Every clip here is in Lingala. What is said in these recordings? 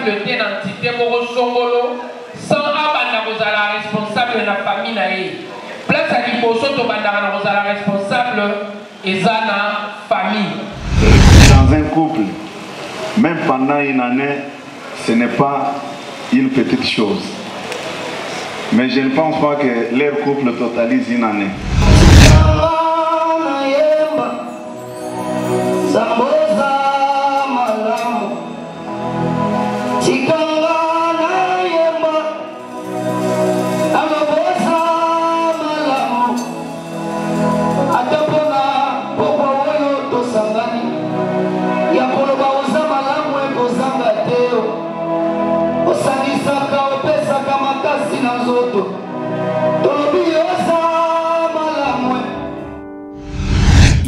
responsable de l'entité Moro Songolo sans abanda la responsable de la famille nae. Place à l'imposo to banda la responsable et zana famille. Dans un couple, même pendant une année, ce n'est pas une petite chose. Mais je ne pense pas que leur couple totalise une année.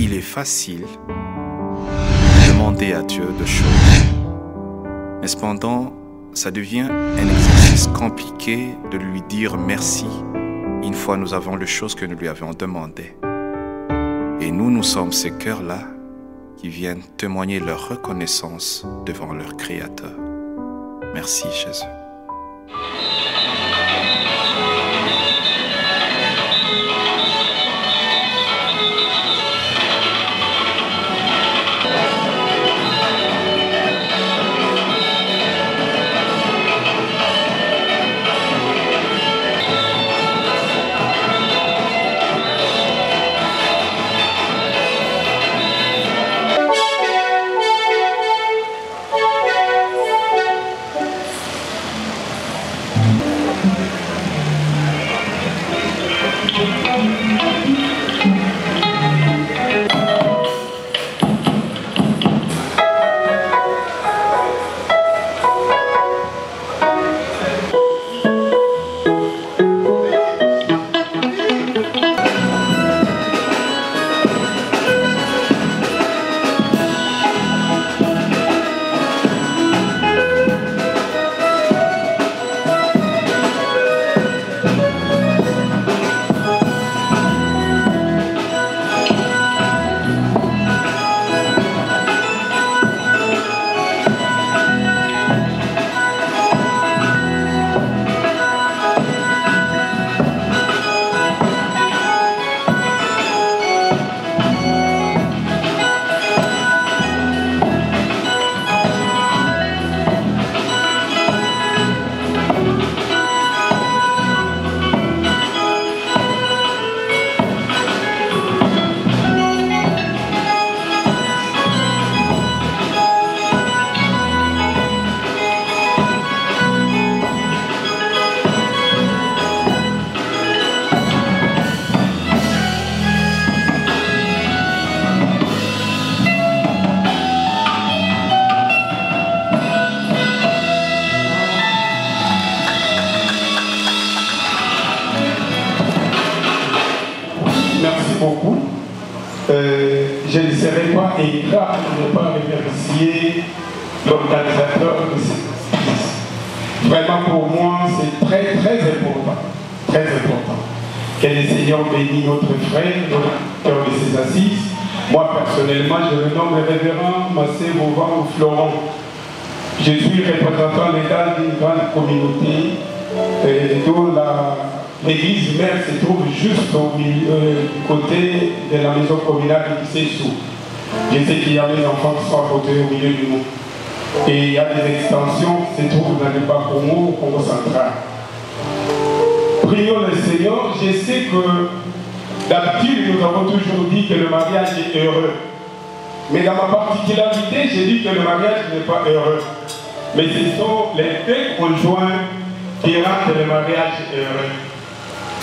Il est facile de demander à Dieu de choses, mais cependant, ça devient un exercice compliqué de lui dire merci une fois nous avons les choses que nous lui avions demandées. Et nous sommes ces cœurs-là qui viennent témoigner leur reconnaissance devant leur Créateur. Merci Jésus. Je ne serai pas ingrat de ne pas remercier l'organisateur de cette assises. Vraiment pour moi c'est très important. Très important. Que le Seigneur bénisse notre frère, l'auteur de ces assises. Moi personnellement je le nomme le révérend Massé Bovan ou Florent. Je suis représentant légal d'une grande communauté dont l'église mère se trouve juste au milieu, du côté de la maison communale de Kissessou. Je sais qu'il y a des enfants qui sont apportés au milieu du monde. Et il y a des extensions qui se trouvent dans le Bas-Congo, au Congo central. Prions le Seigneur. Je sais que d'habitude nous avons toujours dit que le mariage est heureux. Mais dans ma particularité, j'ai dit que le mariage n'est pas heureux. Mais ce sont les deux conjoints qui rendent le mariage heureux.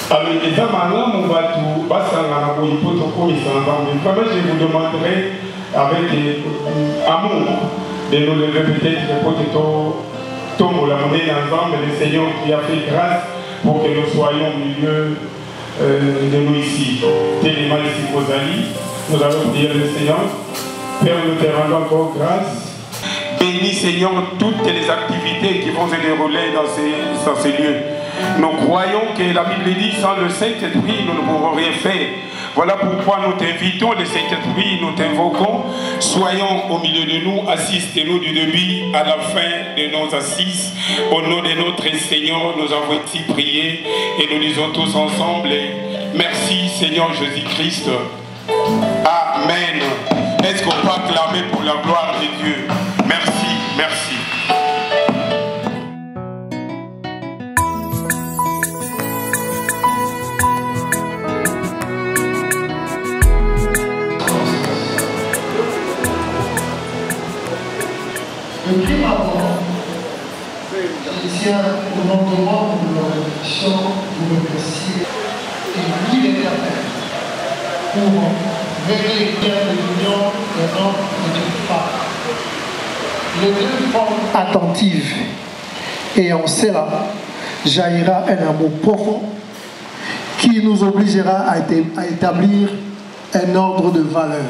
Alors, les amants, on va tout passer en amour, vraiment, je vous demanderai avec amour de nous lever peut-être pour que tout la monnaie ensemble, le Seigneur qui a fait grâce pour que nous soyons au milieu de nous ici. Tellement ici, Rosalie, nous allons prier le Seigneur. Père, nous te rendons encore grâce. Bénis, Seigneur, toutes les activités qui vont se dérouler dans ces lieux. Nous croyons que la Bible dit sans le Saint-Esprit, nous ne pourrons rien faire. Voilà pourquoi nous t'invitons, le Saint-Esprit, nous t'invoquons. Soyons au milieu de nous, assistez-nous du début à la fin de nos assises. Au nom de notre Seigneur, nous avons ainsi prié et nous disons tous ensemble, merci Seigneur Jésus-Christ. Amen. Est-ce qu'on peut acclamer pour la gloire de Dieu? Merci, merci. Le prime abord, je tiens au nom de moi pour la réflexion, vous remercier et lui l'Éternel pour régler bien l'union d'un homme et d'une femme. Les deux formes attentives et en cela jaillira un amour profond qui nous obligera à établir un ordre de valeurs.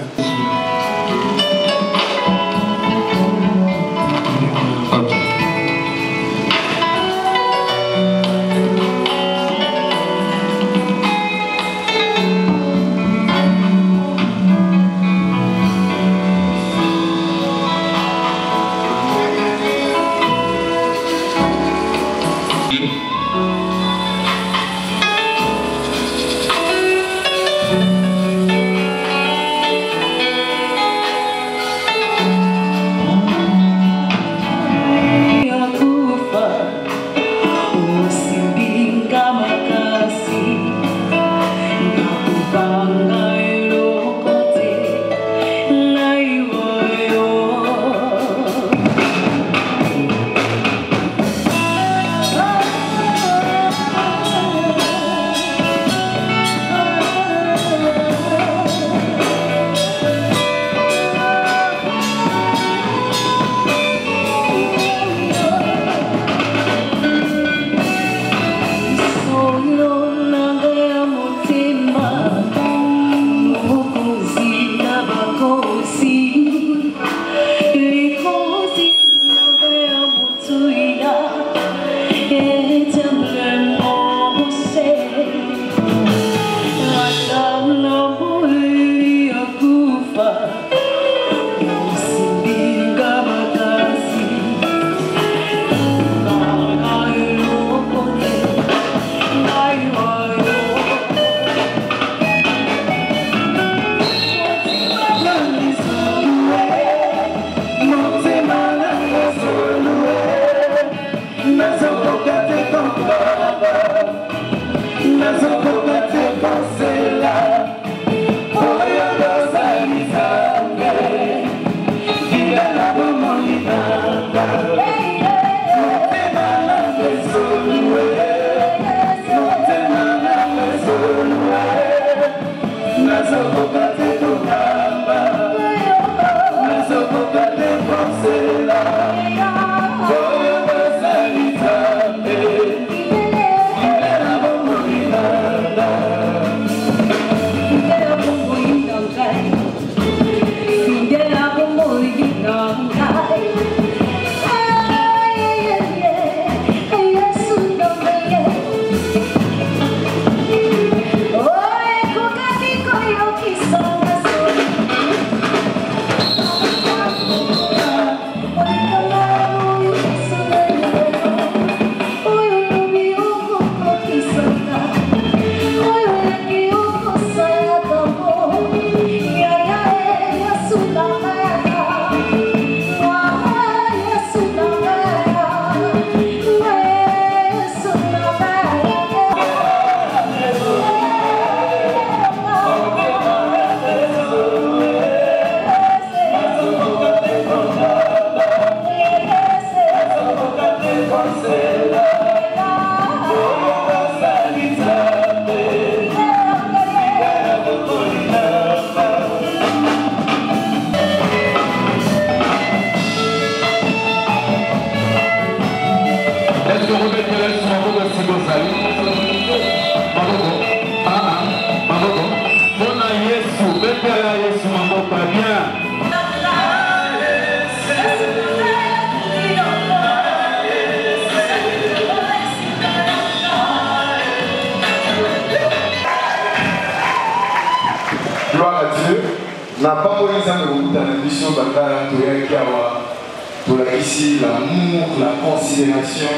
ici l'amour, la considération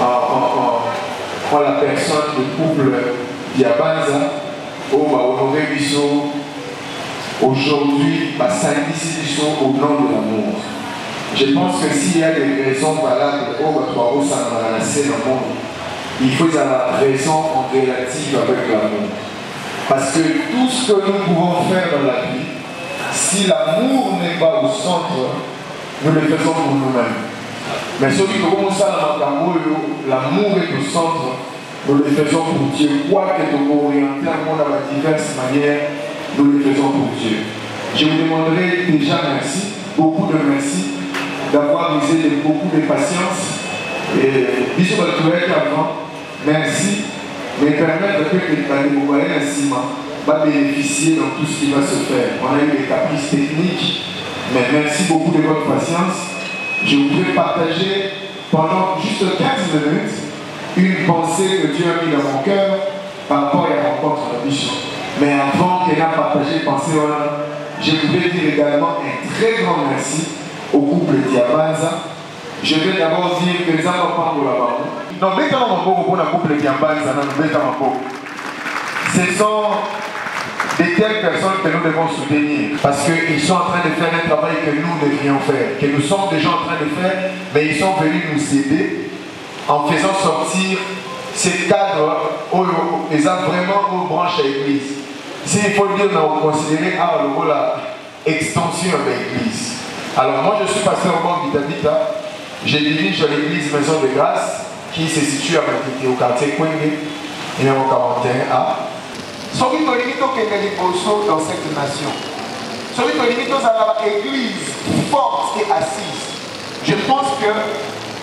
en la personne du couple Diabanza, honoré Bisso, aujourd'hui, au nom de l'amour. Je pense que s'il y a des raisons valables il faut avoir raison en relative avec l'amour. Parce que tout ce que nous pouvons faire dans la vie, si l'amour n'est pas au centre, nous le faisons pour nous-mêmes. Mais celui qui commence à l'amour est au centre, nous le faisons pour Dieu. Quoi que nous orienter le monde à diverses manières, nous le faisons pour Dieu. Je vous demanderai déjà merci, beaucoup de merci, d'avoir usé de beaucoup de patience. Et bisous à tous avant, merci, mais permettre que les moyens ainsi va bénéficier dans tout ce qui va se faire. On a eu des caprices techniques, mais merci beaucoup de votre patience. Je voudrais partager pendant juste 15 minutes une pensée que Dieu a mis dans mon cœur par rapport à la rencontre de Bichon. Mais avant qu'elle a partagé pensée, je voudrais dire également un très grand merci au couple Diabanza. Je vais d'abord dire que les enfants pas pour la bas. Non, mais quand on va pour le couple Diabanza, ce sont des telles personnes que nous devons soutenir parce qu'ils sont en train de faire un travail que nous devrions faire, que nous sommes déjà en train de faire, mais ils sont venus nous aider en faisant sortir ces cadres où ils ont vraiment une branche à l'église. S'il faut le dire, on a considéré l'extension de l'église. Alors moi je suis pasteur au banc d'Itabita, je dirige l'église Maison de Grâce qui se situe à Matiti au quartier Kwenge, numéro 41A. Celui qui limite dans cette nation, celui qui limite dans l'église forte et assise. Je pense que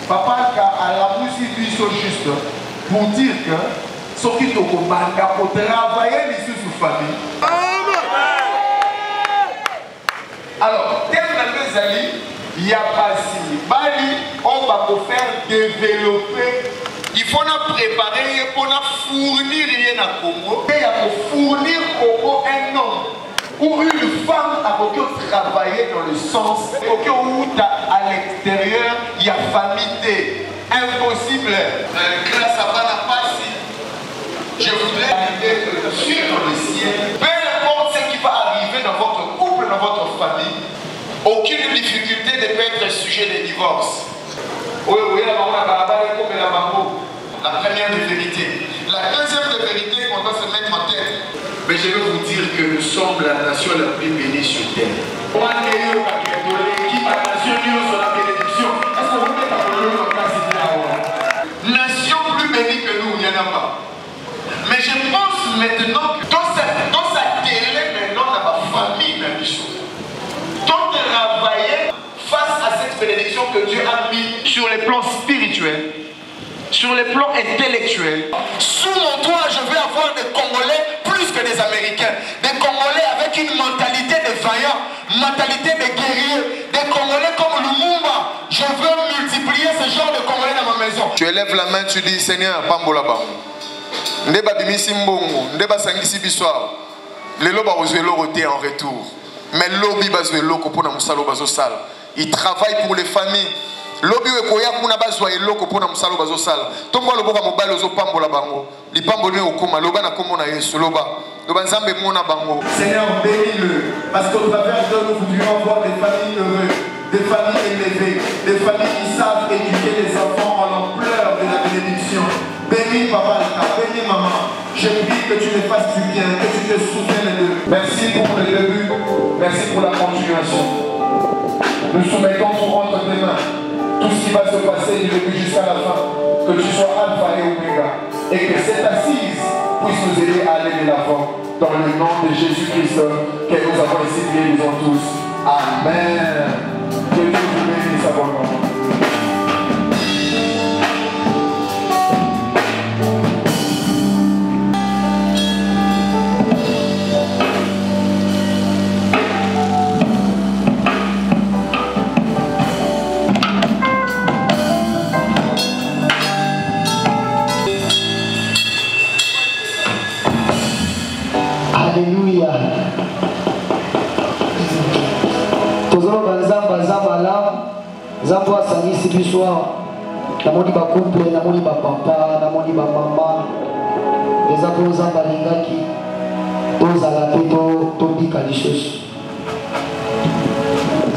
Papa a la musique du juste pour dire que ce qui est au Banga pour travailler ici sous famille. Alors, tel que Zali, il y a pas si Bali, on va faire développer. Il faut nous préparer pour nous fournir rien à Congo. Et il faut fournir Congo un homme ou une femme à travailler dans le sens où à l'extérieur, il y a famille. Impossible. Grâce à Bana Passi, je voudrais arriver sur le ciel. Peu importe ce qui va arriver dans votre couple, dans votre famille, aucune difficulté ne peut être sujet de divorce. La première des vérités. La deuxième des vérités qu'on doit se mettre en tête. Mais je veux vous dire que nous sommes la nation la plus bénie sur terre. Nation plus bénie que nous, il n'y en a pas. Mais je pense maintenant que dans sa télé, maintenant, dans ma famille, la mission. Donc travailler face à cette bénédiction que Dieu a mis sur les plans spirituels, sur les plans intellectuels. Sous mon toit, je veux avoir des Congolais plus que des Américains. Des Congolais avec une mentalité de vaillants, mentalité de guerriers. Des Congolais comme Lumumba. Je veux multiplier ce genre de Congolais dans ma maison. Tu élèves la main, tu dis Seigneur, Pambola Bam. Ndeba bimisi mbongo, ndeba sangisi biswa. Lelo ba ozwelo roté en retour. Mais lobi bazwelo ko pona musalo bazosala. Il travaille pour les familles. Lobi wekoya kuna bazwa eloko pona musalo bazosala. Tombo loboka mobile ozo pambola bango. Lipambo ni okoma loba na komona Yesu loba. Loba nzambe mona bango. Seigneur, bénis-le parce qu'au travers de nous voudrions voir des familles heureuses, des familles élevées, des familles qui savent éduquer les enfants en l'ampleur de la bénédiction. Bénis papa, bénis maman. Je prie que tu les fasses du bien, que tu te souviennes d'eux. Merci pour le début, merci pour la continuation. Nous soumettons entre tes mains tout ce qui va se passer du début jusqu'à la fin. Que tu sois alpha et oméga. Et que cette assise puisse nous aider à aller de l'avant. Dans le nom de Jésus-Christ que nous avons ici prié, nous tous. Amen. Que Dieu vous bénisse abondamment. Alléluia. Nous allons po asangisi biso awa namoni bacouple namoni bapapa namoni bamama eza mpo nzambe alingaki tozala mpe tobika lisusu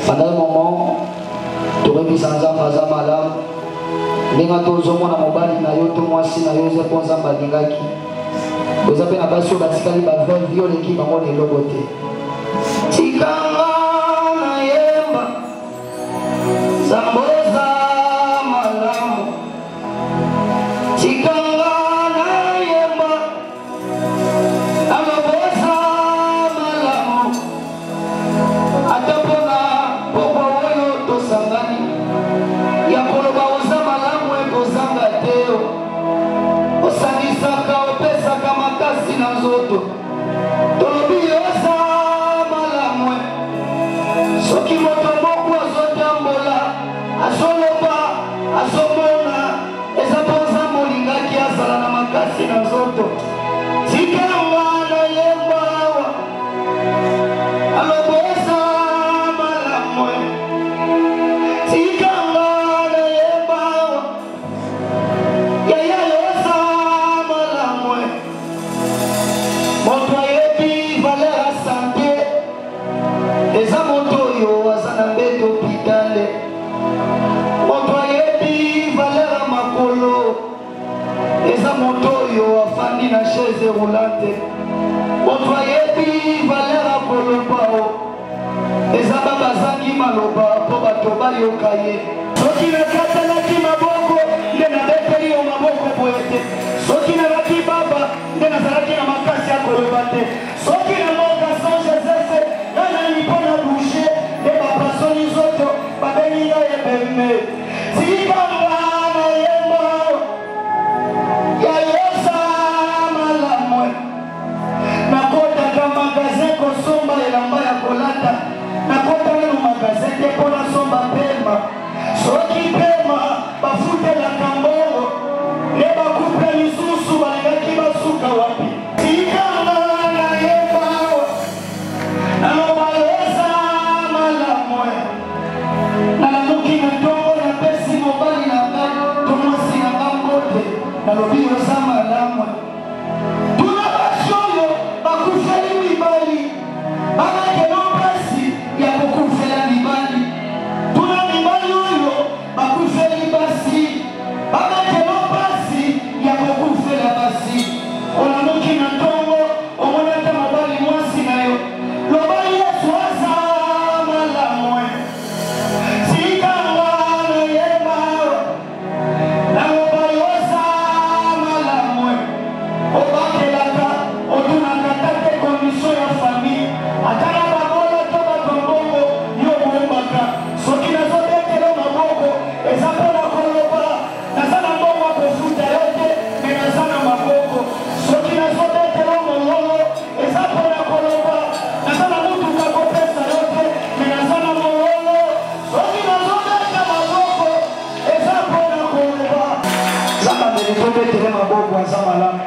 pendant un moment torebisa nzambe aza malamu ndenge tozomona mobali na yo to mwasi na yo eza mpo nzambe alingaki oza mpe na basi oyo batikali baveve yo leki bango na eloko te tikanga na yemba nzambe eza malamu tikanga na yemba amaboza malamu ata mpona pokwa oyo tosangani ya koloba oza malamu ekozanga te osangisaka opesaka makasi na nzoto tolobi oza malamu soki moto moko azotambola azoloba azomona eza mpo nzambe olingaki azala na makasi na nzoto tikanga na yemba awa aloba oza malamu tikanga na yemba awa yaya yoza malamu moto ayebi valeur ya sante eza moto oyo aza na mbeto hopitale moto ayebi valeur ya makolo eza moto oyo afandi na chaise roulante moto ayebi valeur ya koloba o eza babazangi maloba mpo bato bayoka ye soki nakatalaki maboko nde nabeteli yo maboko boye te soki nalaki baba nde nazalaki na makasi ya koloba te soki namoka san jesese nanani mpo na bouche nde bapasoni nzoto babengi ngai ebeme tikanga na yemba ya yosa malamu nakotaka magazin kosomba elamba ya kolata nakotanga no magazin te mpo nasomba pema soki pema bafutelaka mbongo nde bakupe lisusu balingaki basuka wapi tikanga na yemba naloba yoza malamu nalamuki na ntongo napesi mobali na ngai to mwasi na ngai mbote nalobi yoza malamu tuna basi oyo bakufeli mibali bakakeno mpasi ya kokufela mibali tuna mibali oyo bakufeli basi bakakeno mpasi ya kokufela basi olamuki na ntongo omona ata mobali mwasi na yo loba yesu aza malamu tikanga na yemba naloba yoza malamu obakelaka otunaka tate kondisio ya famille ata na babola to batombongo yo boyembaka soki nazobetela maboko eza mpona koloba naza na mbongo akofuta yo te me naza na maboko soki nazobetela mololo eza mpona koloba naza na mutuka kopesa yo te me naza na mololo soki nazobeta maboko eza mpona koloba zamba mbeli tobetele maboko aza malamu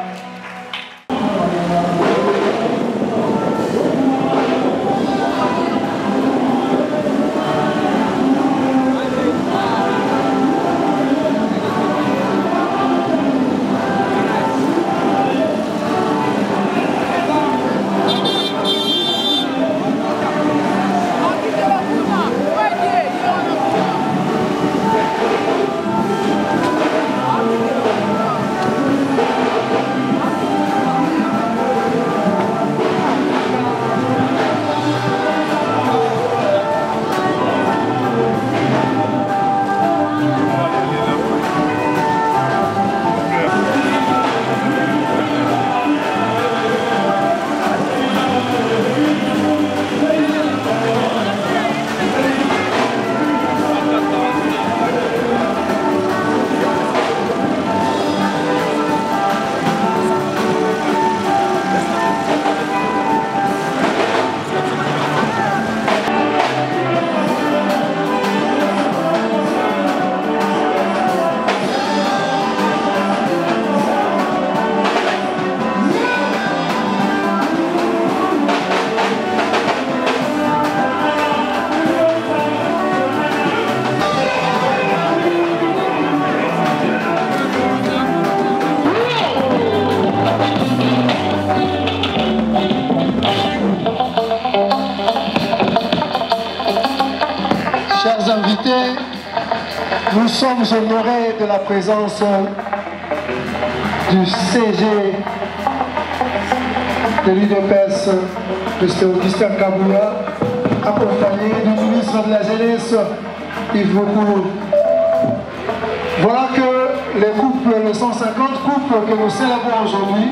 Nous sommes honorés de la présence du CG de l'UDPS, M. Augustin Kaboula, accompagné du ministre de la Jeunesse, Yves Bokoulou. Voilà que les couples, les 150 couples que nous célébrons aujourd'hui,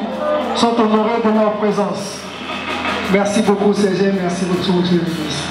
sont honorés de leur présence. Merci beaucoup CG, merci beaucoup M. le ministre.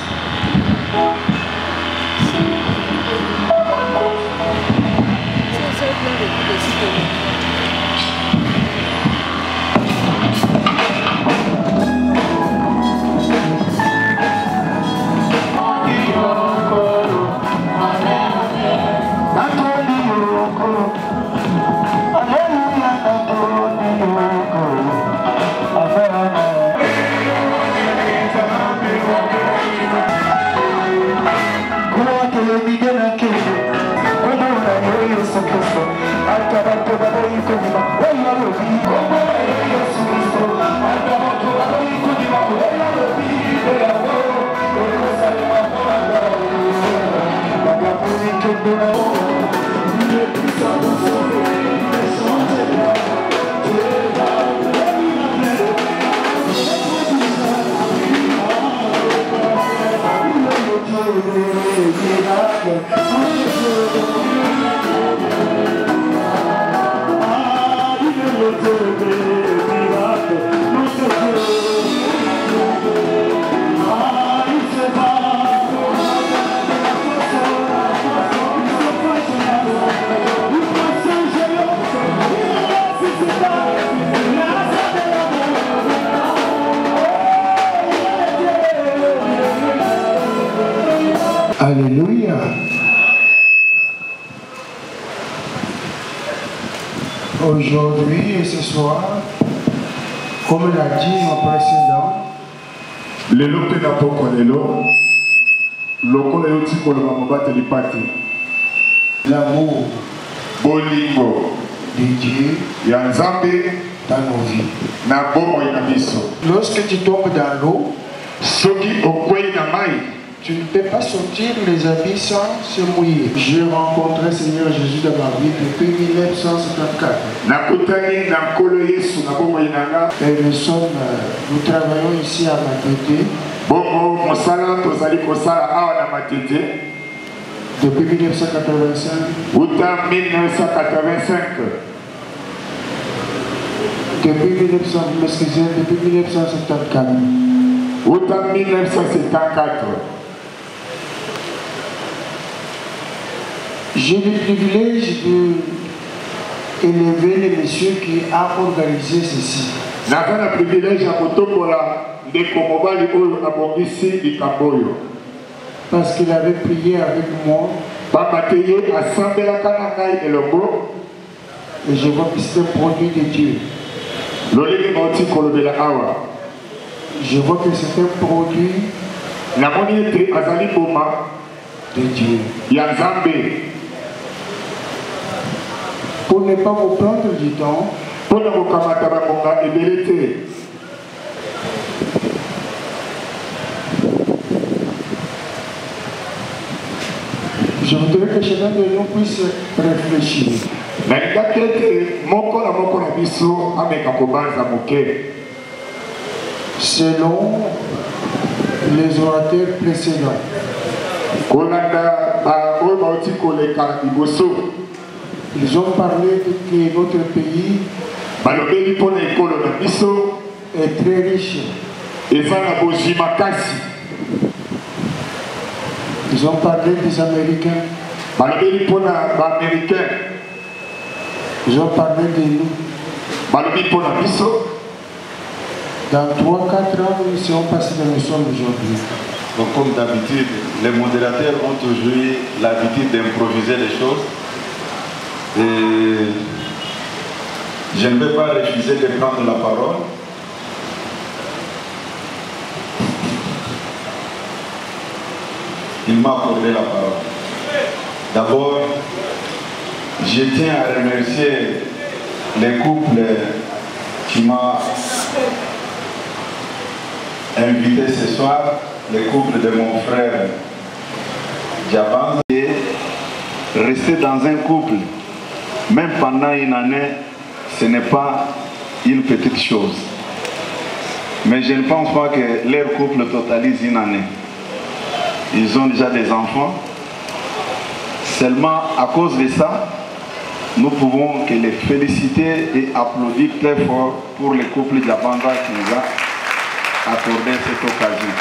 Alléluia. Aujourd'hui et ce soir, comme l'a dit mon précédent, le lope na poko lelo lokola yoti koloma mobateli pati l'amour bolingo de Dieu ya Nzambe dans nos vies. na bomoi na biso. Lorsque tu tombes dans l'eau, Soki okwei na mai, tu ne peux pas sortir les habits sans se mouiller. J'ai rencontré Seigneur Jésus dans ma vie depuis 1954. nakutani na nkolo Yesu na bomoi nanga. Et nous travaillons ici à Matete Bongo mosala tozali kosala awa na Matete depuis 1985. uta 1985 Depuis 1974. uta 1974. J'ai le privilège d'élever les messieurs qui a organisé ceci. naza na privilège ya kotombola ndeko mobali oyo abongisi likambo oyo Parce qu'il avait prié avec moi. pamba te ye asambelaka na ngai elongo. Et je vois que c'est un produit de Dieu. lolenge bauti kolobela awa Je vois que c'est un produit namoni ete azali boma de Dieu. ya Nzambe. Pour ne pas vous prendre du temps, mpo na kokamata bangonga ebele te, je voudrais que chacun de nous puisse réfléchir. nalingaki ete moko na moko na biso ameka kobanza moke Selon les orateurs précédents, kolanda oyo bauti koleka liboso. ils ont parlé que notre pays balobeli mpo na ekolo na biso est très riche. eza na bozwi makasi. Ils ont parlé des Américains. balobeli mpo na baaméricain. Ils ont parlé de nous. balobi mpo na biso. Dans 3-4 ans, nous serons passés dans le sol aujourd'hui. Donc comme d'habitude, les modérateurs ont toujours l'habitude d'improviser les choses. Et je ne vais pas refuser de prendre la parole. Il m'a accordé la parole. D'abord, je tiens à remercier les couples qui m'ont invité ce soir, les couples de mon frère Diaban. Rester dans un couple, même pendant une année, ce n'est pas une petite chose. Mais je ne pense pas que leur couple totalise une année. Ils ont déjà des enfants. Seulement à cause de ça, nous pouvons que les féliciter et applaudir très fort pour le couple Diabanda qui nous a accordé cette occasion.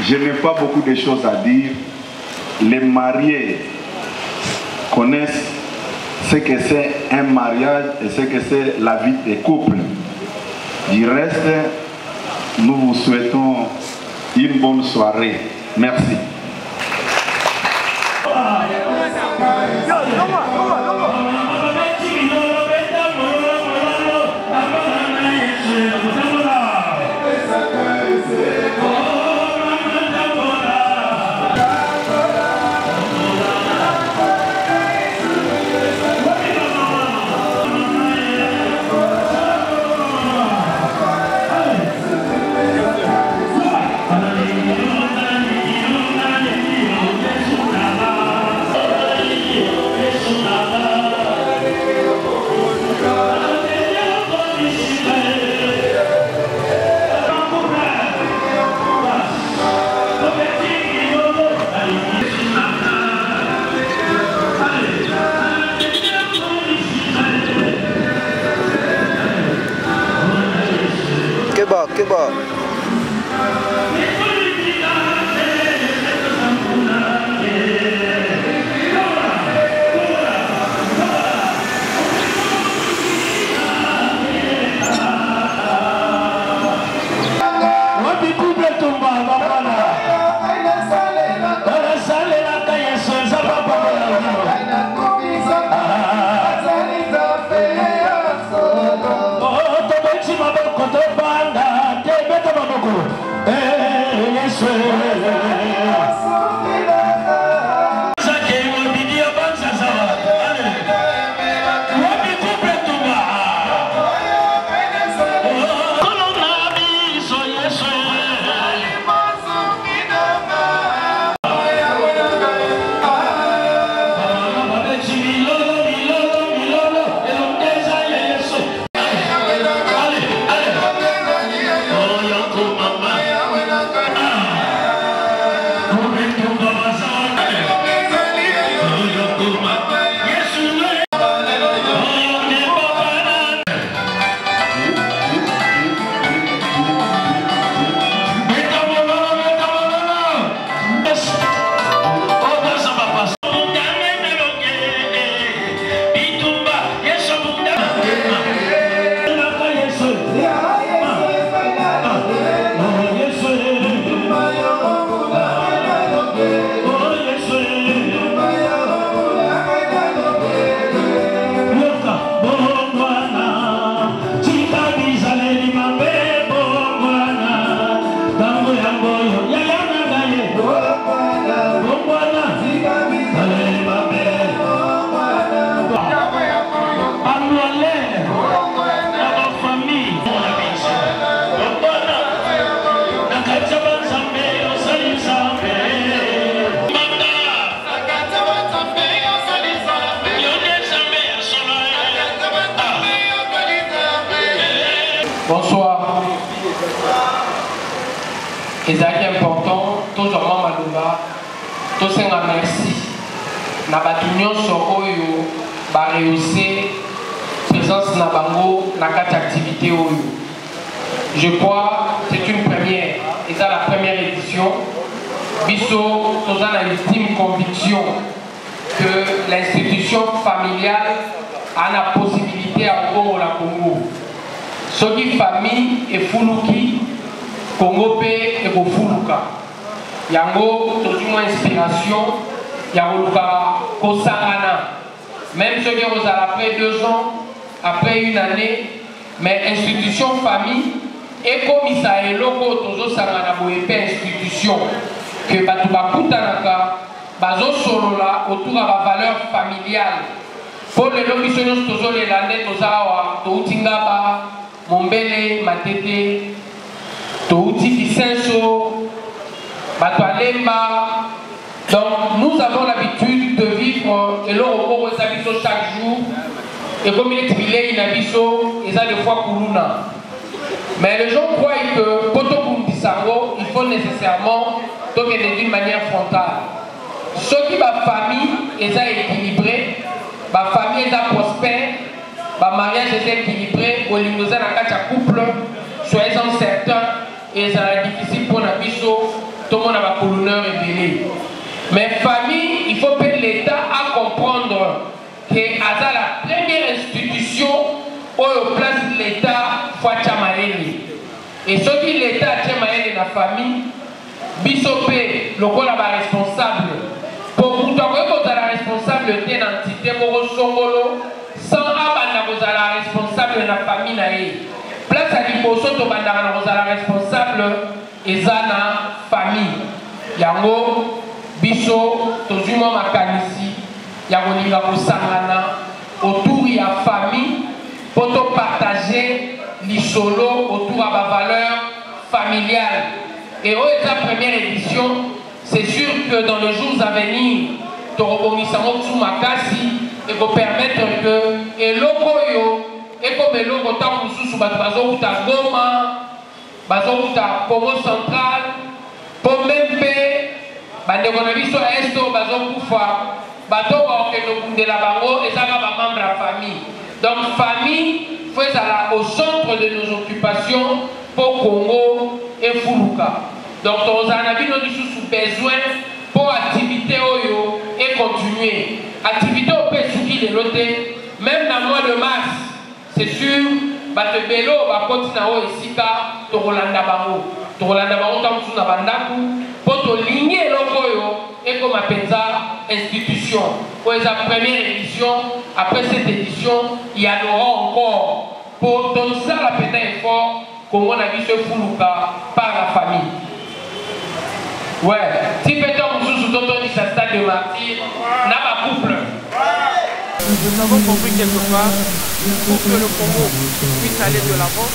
Je n'ai pas beaucoup de choses à dire. Les mariés connaissent ce que c'est un mariage et ce que c'est la vie des couples. Du reste, nous vous souhaitons une bonne soirée. Merci. Keba. Bonsoir. C'est important, toujours Maloba, tous ces merci. Na batunyo so oyo ba réussir présence na bango na quatre activités oyo. Je crois c'est une première. Et ça la première édition. Biso nous a l'ultime conviction que l'institution familiale a la possibilité à Congo la Congo. Ce qui famille et fuluki Congo pe et fuluka. Yango toujours inspiration. Yango kosangana. Même ceux qui ont après 2 ans, après une année, mais institution famille et comme ça est logo toujours sangana boyepe institution que batu bakutanaka bazo solola autour de la valeur familiale. Pour les logisons toujours les landais tozawa toutingaba Mombele Matete touti Bisenso batu alemba Donc nous avons l'habitude de vivre et l'euro chaque jour. Et comme il est trié, il a des fois Kuluna. Mais les gens croient que Poto il faut nécessairement tourner d'une manière frontale. Ceux qui ma famille est équilibrée, ma famille est prospère, ma mariage est équilibré, au niveau de la couple, soyez-en certains, et ça va être difficile pour la biso, tout le monde a colonneur et belé. Mais famille, il faut que l'État à comprendre que c'est la première institution où on place l'État faut chamaeli. Et ce qui l'État chamaeli la famille, bisopé, le rôle est responsable. Pour vous que la responsabilité d'une entité pour Songolo, sans abandonner vous la responsable de la famille. Place à l'imposo de la responsable et la famille. Yango, biso, tozuma makanisi, yango linga kusangana, autour de la famille, pour partager les solos autour de la valeur familiale. Et au la première édition, c'est sûr que dans les jours à venir, tu rebondissons sous ma cassi et pour permettre que et logo et comme le logo tant sous bazo ou ta goma, bazo ou ta Congo central, pour même paix, bande konabiso esto bazo kufa, bato que nous de la bango et ça va membre de la famille. Donc famille faut être au centre de nos occupations pour Congo et Fuluka. Donc, on a sous besoin pour activité Oyo et continuer. Activité au pays de l'autre, même dans le mois de mars, c'est sûr, le bélo va continuer ici car tu Rolanda Bango. Tu Rolanda Bango, tu as Bandaku, pour te ligner l'Oyo et comme à institution. Pour la première édition, après cette édition, il y en aura encore. Pour donner ça la peine effort, comme on a vu ce Fuluka par la famille. Ouais, si peut-être vous sous dit sa stade de martyr, n'a pas couple. Nous avons compris quelque part, pour que le Congo puisse aller de l'avant,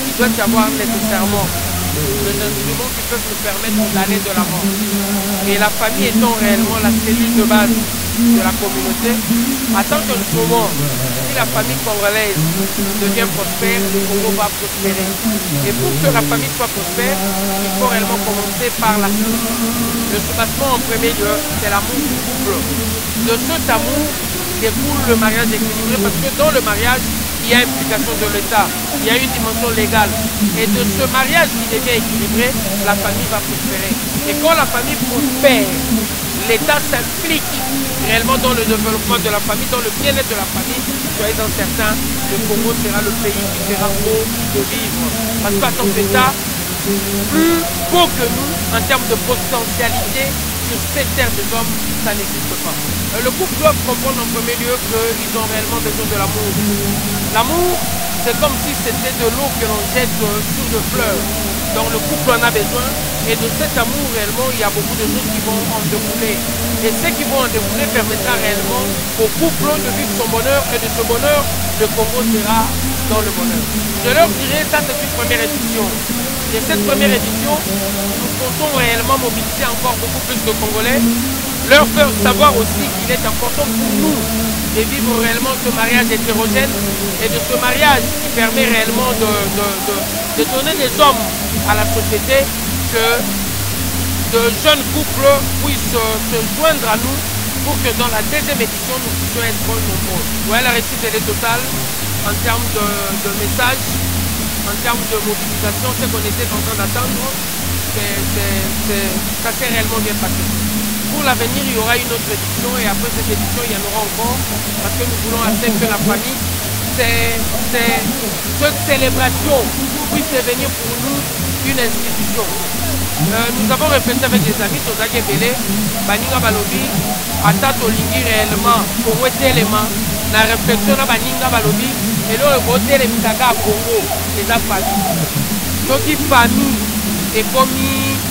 il doit y avoir nécessairement des instruments qui peuvent nous permettre d'aller de l'avant. Et la famille étant réellement la cellule de base de la communauté, à tant que moment, si la famille congolaise devient prospère, le Congo va prospérer. Et pour que la famille soit prospère, il faut réellement commencer par la famille. Le soubassement en premier lieu, c'est l'amour du couple. De cet amour découle le mariage équilibré, parce que dans le mariage, il y a implication de l'État, il y a une dimension légale. Et de ce mariage qui devient équilibré, la famille va prospérer. Et quand la famille prospère, l'État s'implique réellement dans le développement de la famille, dans le bien-être de la famille. Soyez-en certains, le Congo sera le pays qui sera beau de vivre. Parce qu'en tant qu'État, plus beau que nous, en termes de potentialité, sur cette terre des hommes, ça n'existe pas. Le couple doit comprendre en premier lieu qu'ils ont réellement besoin de l'amour. L'amour, c'est comme si c'était de l'eau que l'on jette sur de fleurs. Donc le couple en a besoin. Et de cet amour, réellement, il y a beaucoup de choses qui vont en découler. Et ce qui vont en découler permettra réellement au couple de vivre son bonheur. Et de ce bonheur, le Congo sera dans le bonheur. Je leur dirais, ça c'est une première édition. Et cette première édition, nous comptons réellement mobiliser encore beaucoup plus de Congolais, leur faire savoir aussi qu'il est important pour nous de vivre réellement ce mariage hétérogène et de ce mariage qui permet réellement de donner des hommes à la société, que de jeunes couples puissent se joindre à nous pour que dans la deuxième édition, nous puissions être nombreux. Ouais, la réussite elle est totale en termes de messages. En termes de mobilisation, ce qu'on était en train d'attendre, ça s'est réellement bien passé. Pour l'avenir, il y aura une autre édition et après cette édition, il y en aura encore parce que nous voulons assez que la famille, cette célébration puisse devenir pour nous une institution. Nous avons réfléchi avec des amis, Tozaki Belé, Baninga Balobi, Atato Ligi réellement, pour élément, la réflexion à Baninga Balobi. Et là, le côté de Mitaka à Congo, c'est la famille. Ce qui famille est comme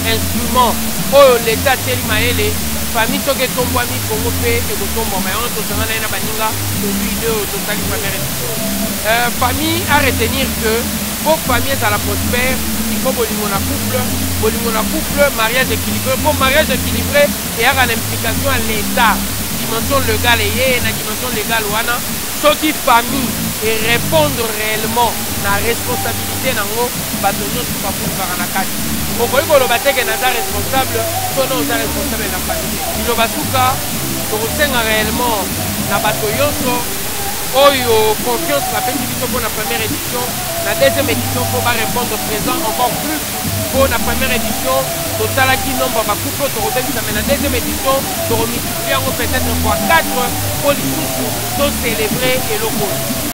instrument, oh l'État tel maële, famille ce qui est tombé à Congo et au tombeau, mais on a tout ça dans la baninga, depuis deux total première édition. Famille à retenir que pour famille à la prospère, il il faut bolingo na couple, mariage équilibré. Pour mariage équilibré, il y a une implication à l'État. Dimension légale et la dimension légale wana. Ceux qui famille et répondre réellement à la responsabilité nango bato nyonso bakufaka na kati. Okoki koloba te ke naza responsable, to non oza responsable na famille. Liloba suka tokosenga réellement na bato nyonso oyo confiance bapesi biso pour la première édition. La deuxième édition faut pas répondre présent encore plus. Pour la première édition tosalaki nombre bakouple tokobengisa, mais la deuxième édition tokomultiplier yango peut-être fois 4 pour lisusu to célébrer eloko.